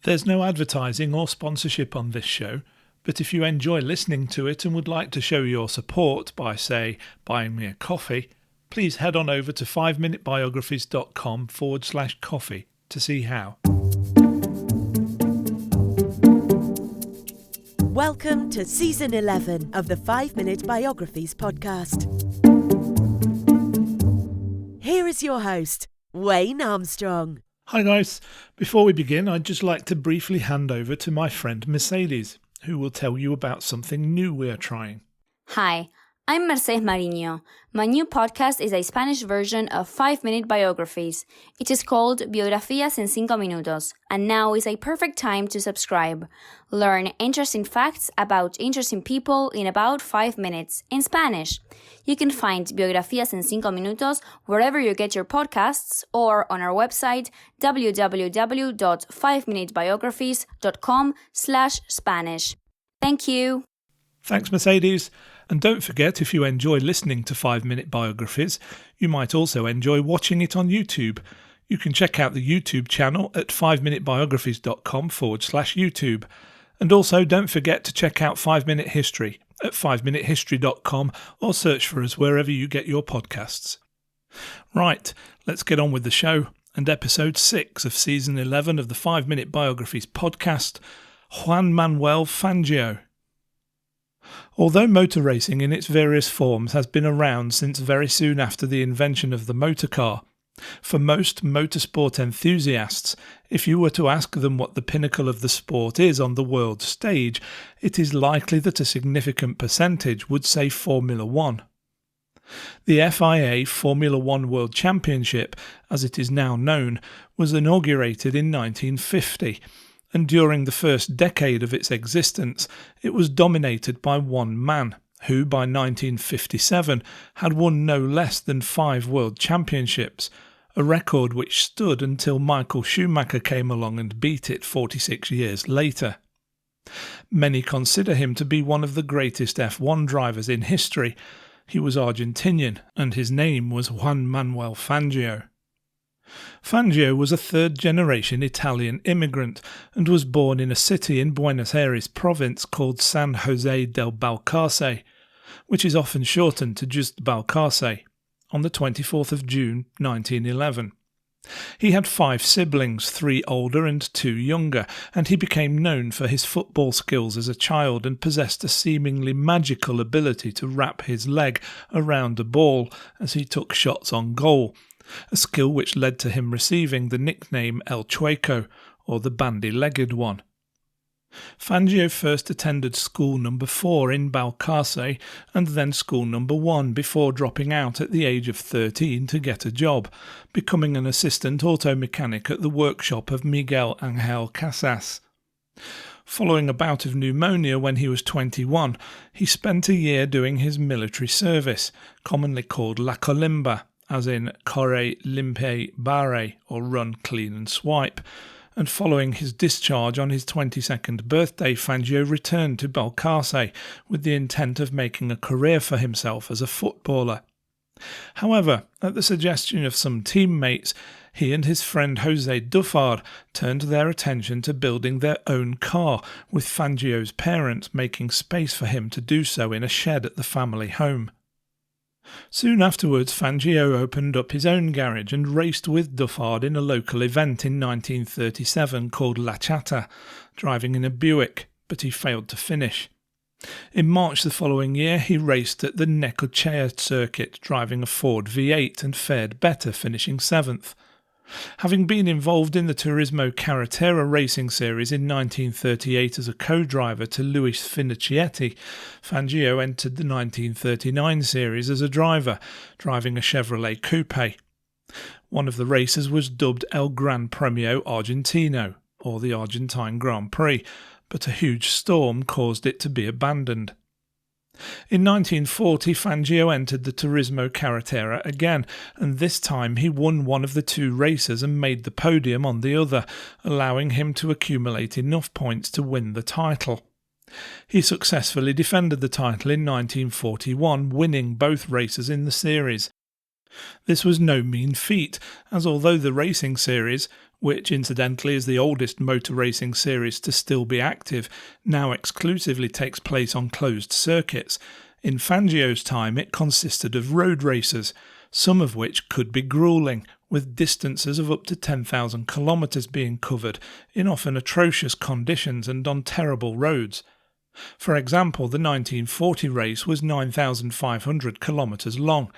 There's no advertising or sponsorship on this show, but if you enjoy listening to it and would like to show your support by, say, buying me a coffee, please head on over to 5minutebiographies.com/coffee to see how. Welcome to Season 11 of the 5 Minute Biographies podcast. Here is your host, Wayne Armstrong. Hi guys, before we begin I'd just like to briefly hand over to my friend Mercedes, who will tell you about something new we are trying. Hi, I'm Mercedes Mariño. My new podcast is a Spanish version of 5 Minute Biographies. It is called Biografías en 5 Minutos, and now is a perfect time to subscribe. Learn interesting facts about interesting people in about 5 minutes in Spanish. You can find Biografías en 5 Minutos wherever you get your podcasts or on our website www.5minutebiographies.com/Spanish. Thank you. Thanks Mercedes. And don't forget, if you enjoy listening to 5 Minute Biographies, you might also enjoy watching it on YouTube. You can check out the YouTube channel at 5minutebiographies.com/YouTube. And also don't forget to check out 5 Minute History at 5minutehistory.com or search for us wherever you get your podcasts. Right, let's get on with the show and episode 6 of season 11 of the 5 Minute Biographies podcast, Juan Manuel Fangio. Although motor racing in its various forms has been around since very soon after the invention of the motor car, for most motorsport enthusiasts, if you were to ask them what the pinnacle of the sport is on the world stage, it is likely that a significant percentage would say Formula One. The FIA Formula One World Championship, as it is now known, was inaugurated in 1950. And during the first decade of its existence, it was dominated by one man, who by 1957 had won no less than 5 world championships, a record which stood until Michael Schumacher came along and beat it 46 years later. Many consider him to be one of the greatest F1 drivers in history. He was Argentinian, and his name was Juan Manuel Fangio. Fangio was a third-generation Italian immigrant and was born in a city in Buenos Aires province called San José del Balcarce, which is often shortened to just Balcarce, on the 24th of June 1911. He had 5 siblings, 3 older and 2 younger, and he became known for his football skills as a child and possessed a seemingly magical ability to wrap his leg around a ball as he took shots on goal, a skill which led to him receiving the nickname El Chueco, or the bandy-legged one. Fangio first attended school number 4 in Balcarce and then school number 1 before dropping out at the age of 13 to get a job, becoming an assistant auto mechanic at the workshop of Miguel Angel Casas. Following a bout of pneumonia when he was 21, he spent a year doing his military service, commonly called La Colimba, as in corre, limpe, barre, or run, clean and swipe, and following his discharge on his 22nd birthday, Fangio returned to Balcarce with the intent of making a career for himself as a footballer. However, at the suggestion of some teammates, he and his friend José Duffard turned their attention to building their own car, with Fangio's parents making space for him to do so in a shed at the family home. Soon afterwards, Fangio opened up his own garage and raced with Duffard in a local event in 1937 called La Chata, driving in a Buick, but he failed to finish. In March the following year, he raced at the Necochea circuit, driving a Ford V8 and fared better, finishing 7th. Having been involved in the Turismo Carretera racing series in 1938 as a co-driver to Luis Finocchietti, Fangio entered the 1939 series as a driver, driving a Chevrolet Coupe. One of the races was dubbed El Gran Premio Argentino, or the Argentine Grand Prix, but a huge storm caused it to be abandoned. In 1940, Fangio entered the Turismo Carretera again, and this time he won one of the 2 races and made the podium on the other, allowing him to accumulate enough points to win the title. He successfully defended the title in 1941, winning both races in the series. This was no mean feat, as although the racing series, which incidentally is the oldest motor racing series to still be active, now exclusively takes place on closed circuits. In Fangio's time it consisted of road races, some of which could be gruelling, with distances of up to 10,000 kilometres being covered in often atrocious conditions and on terrible roads. For example, the 1940 race was 9,500 kilometres long.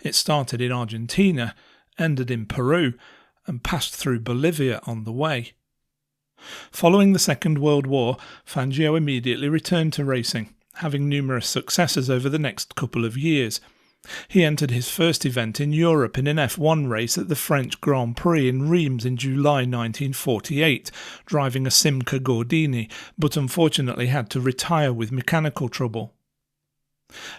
It started in Argentina, ended in Peru, and passed through Bolivia on the way. Following the Second World War, Fangio immediately returned to racing, having numerous successes over the next couple of years. He entered his first event in Europe in an F1 race at the French Grand Prix in Reims in July 1948, driving a Simca Gordini, but unfortunately had to retire with mechanical trouble.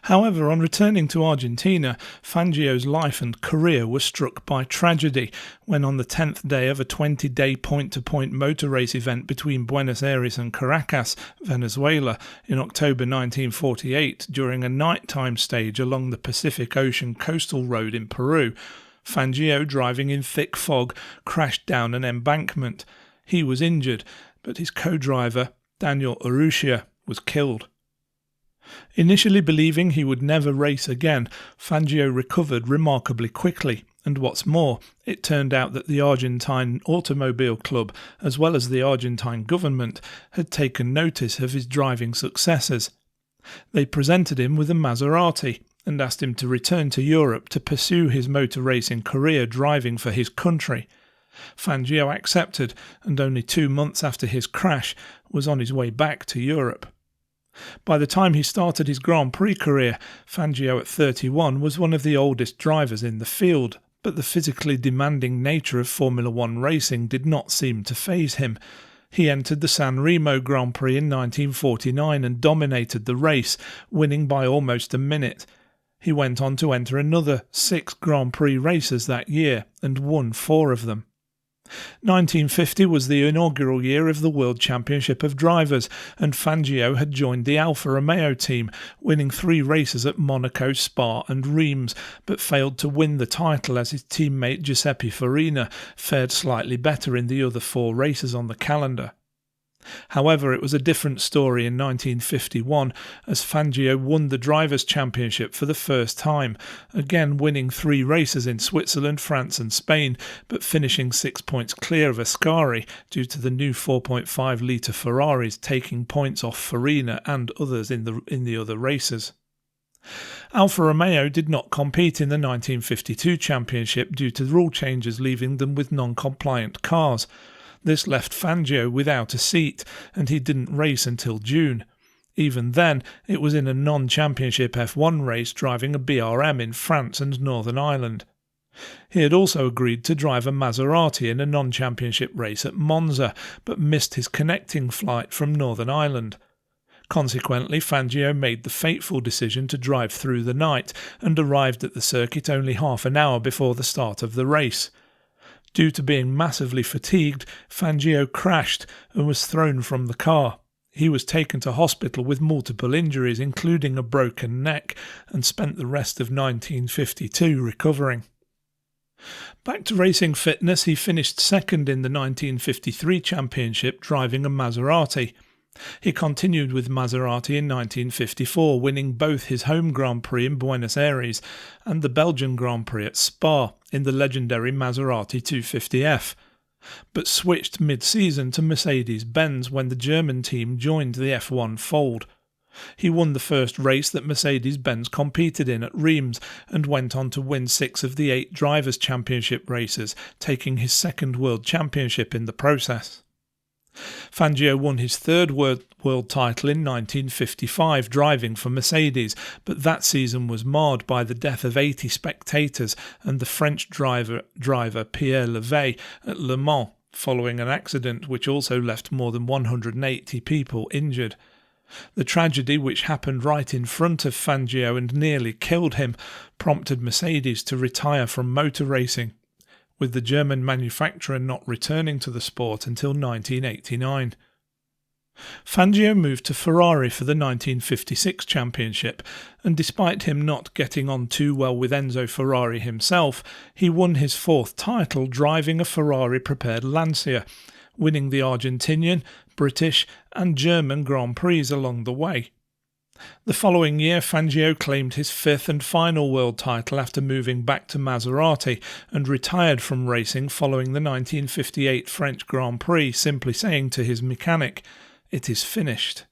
However, on returning to Argentina, Fangio's life and career were struck by tragedy when on the 10th day of a 20-day point-to-point motor race event between Buenos Aires and Caracas, Venezuela, in October 1948, during a nighttime stage along the Pacific Ocean coastal road in Peru, Fangio, driving in thick fog, crashed down an embankment. He was injured, but his co-driver, Daniel Urrutia, was killed. Initially believing he would never race again, Fangio recovered remarkably quickly, and what's more, it turned out that the Argentine Automobile Club, as well as the Argentine government, had taken notice of his driving successes. They presented him with a Maserati and asked him to return to Europe to pursue his motor racing career driving for his country. Fangio accepted, and only 2 months after his crash was on his way back to Europe. By the time he started his Grand Prix career, Fangio at 31 was one of the oldest drivers in the field, but the physically demanding nature of Formula One racing did not seem to faze him. He entered the San Remo Grand Prix in 1949 and dominated the race, winning by almost a minute. He went on to enter another 6 Grand Prix races that year and won 4 of them. 1950 was the inaugural year of the World Championship of Drivers, and Fangio had joined the Alfa Romeo team, winning 3 races at Monaco, Spa and Reims, but failed to win the title as his teammate Giuseppe Farina fared slightly better in the other 4 races on the calendar. However, it was a different story in 1951 as Fangio won the Drivers' Championship for the first time, again winning 3 races in Switzerland, France and Spain, but finishing 6 points clear of Ascari due to the new 4.5 litre Ferraris taking points off Farina and others in the other races. Alfa Romeo did not compete in the 1952 championship due to rule changes leaving them with non-compliant cars. This left Fangio without a seat, and he didn't race until June. Even then, it was in a non-championship F1 race driving a BRM in France and Northern Ireland. He had also agreed to drive a Maserati in a non-championship race at Monza, but missed his connecting flight from Northern Ireland. Consequently, Fangio made the fateful decision to drive through the night and arrived at the circuit only half an hour before the start of the race. Due to being massively fatigued, Fangio crashed and was thrown from the car. He was taken to hospital with multiple injuries, including a broken neck, and spent the rest of 1952 recovering. Back to racing fitness, he finished second in the 1953 championship driving a Maserati. He continued with Maserati in 1954, winning both his home Grand Prix in Buenos Aires and the Belgian Grand Prix at Spa in the legendary Maserati 250F, but switched mid-season to Mercedes-Benz when the German team joined the F1 fold. He won the first race that Mercedes-Benz competed in at Reims and went on to win 6 of the 8 Drivers' Championship races, taking his second World Championship in the process. Fangio won his 3rd world title in 1955 driving for Mercedes, but that season was marred by the death of 80 spectators and the French driver Pierre Levey at Le Mans following an accident which also left more than 180 people injured. The tragedy, which happened right in front of Fangio and nearly killed him, prompted Mercedes to retire from motor racing, with the German manufacturer not returning to the sport until 1989. Fangio moved to Ferrari for the 1956 championship, and despite him not getting on too well with Enzo Ferrari himself, he won his 4th title driving a Ferrari-prepared Lancia, winning the Argentinian, British and German Grand Prix along the way. The following year, Fangio claimed his 5th and final world title after moving back to Maserati and retired from racing following the 1958 French Grand Prix, simply saying to his mechanic, "It is finished."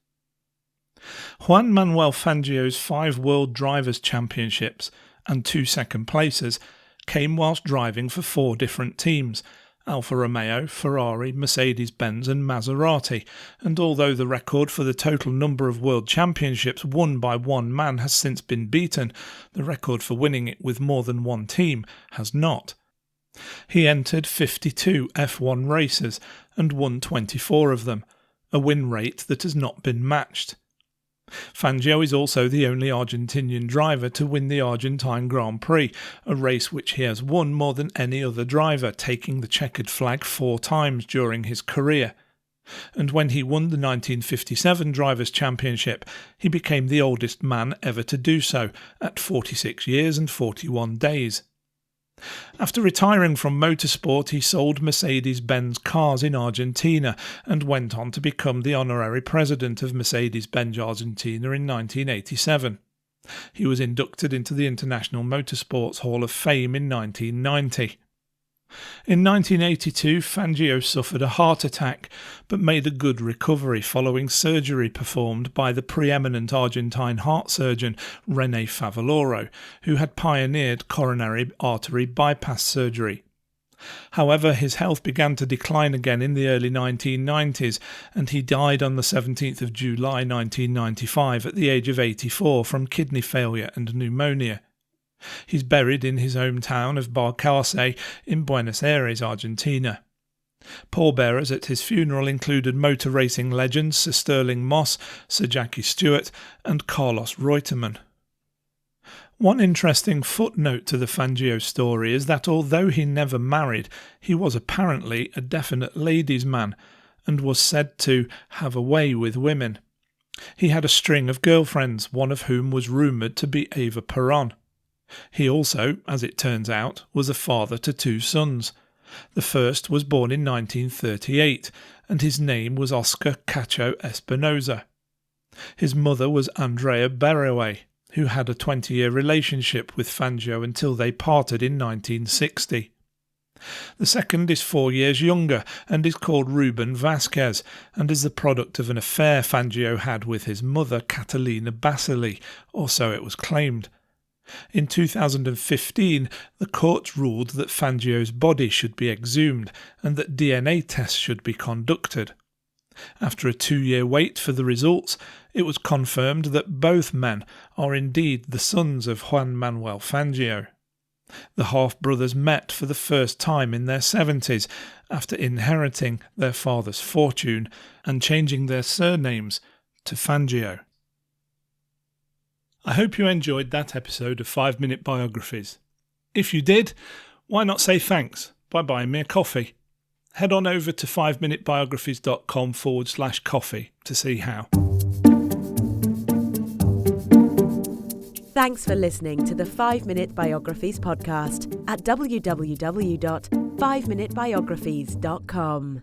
Juan Manuel Fangio's 5 World Drivers' Championships and 2 second places came whilst driving for 4 different teams, Alfa Romeo, Ferrari, Mercedes-Benz and Maserati, and although the record for the total number of World Championships won by one man has since been beaten, the record for winning it with more than one team has not. He entered 52 F1 races and won 24 of them, a win rate that has not been matched. Fangio is also the only Argentinian driver to win the Argentine Grand Prix, a race which he has won more than any other driver, taking the checkered flag 4 times during his career. And when he won the 1957 Drivers' Championship, he became the oldest man ever to do so, at 46 years and 41 days. After retiring from motorsport, he sold Mercedes-Benz cars in Argentina and went on to become the honorary president of Mercedes-Benz Argentina in 1987. He was inducted into the International Motorsports Hall of Fame in 1990. In 1982, Fangio suffered a heart attack, but made a good recovery following surgery performed by the preeminent Argentine heart surgeon René Favaloro, who had pioneered coronary artery bypass surgery. However, his health began to decline again in the early 1990s, and he died on the 17th of July 1995 at the age of 84 from kidney failure and pneumonia. He's buried in his hometown of Balcarce in Buenos Aires, Argentina. Pallbearers at his funeral included motor racing legends Sir Stirling Moss, Sir Jackie Stewart and Carlos Reutemann. One interesting footnote to the Fangio story is that although he never married, he was apparently a definite ladies' man and was said to have a way with women. He had a string of girlfriends, one of whom was rumoured to be Eva Peron. He also, as it turns out, was a father to 2 sons. The first was born in 1938, and his name was Oscar Cacho Espinosa. His mother was Andrea Berroe, who had a 20-year relationship with Fangio until they parted in 1960. The second is 4 years younger and is called Ruben Vasquez, and is the product of an affair Fangio had with his mother Catalina Basili, or so it was claimed. In 2015, the courts ruled that Fangio's body should be exhumed and that DNA tests should be conducted. After a 2-year wait for the results, it was confirmed that both men are indeed the sons of Juan Manuel Fangio. The half-brothers met for the first time in their 70s after inheriting their father's fortune and changing their surnames to Fangio. I hope you enjoyed that episode of 5-Minute Biographies. If you did, why not say thanks by buying me a coffee? Head on over to 5minutebiographies.com/coffee to see how. Thanks for listening to the 5-Minute Biographies podcast at www.5minutebiographies.com.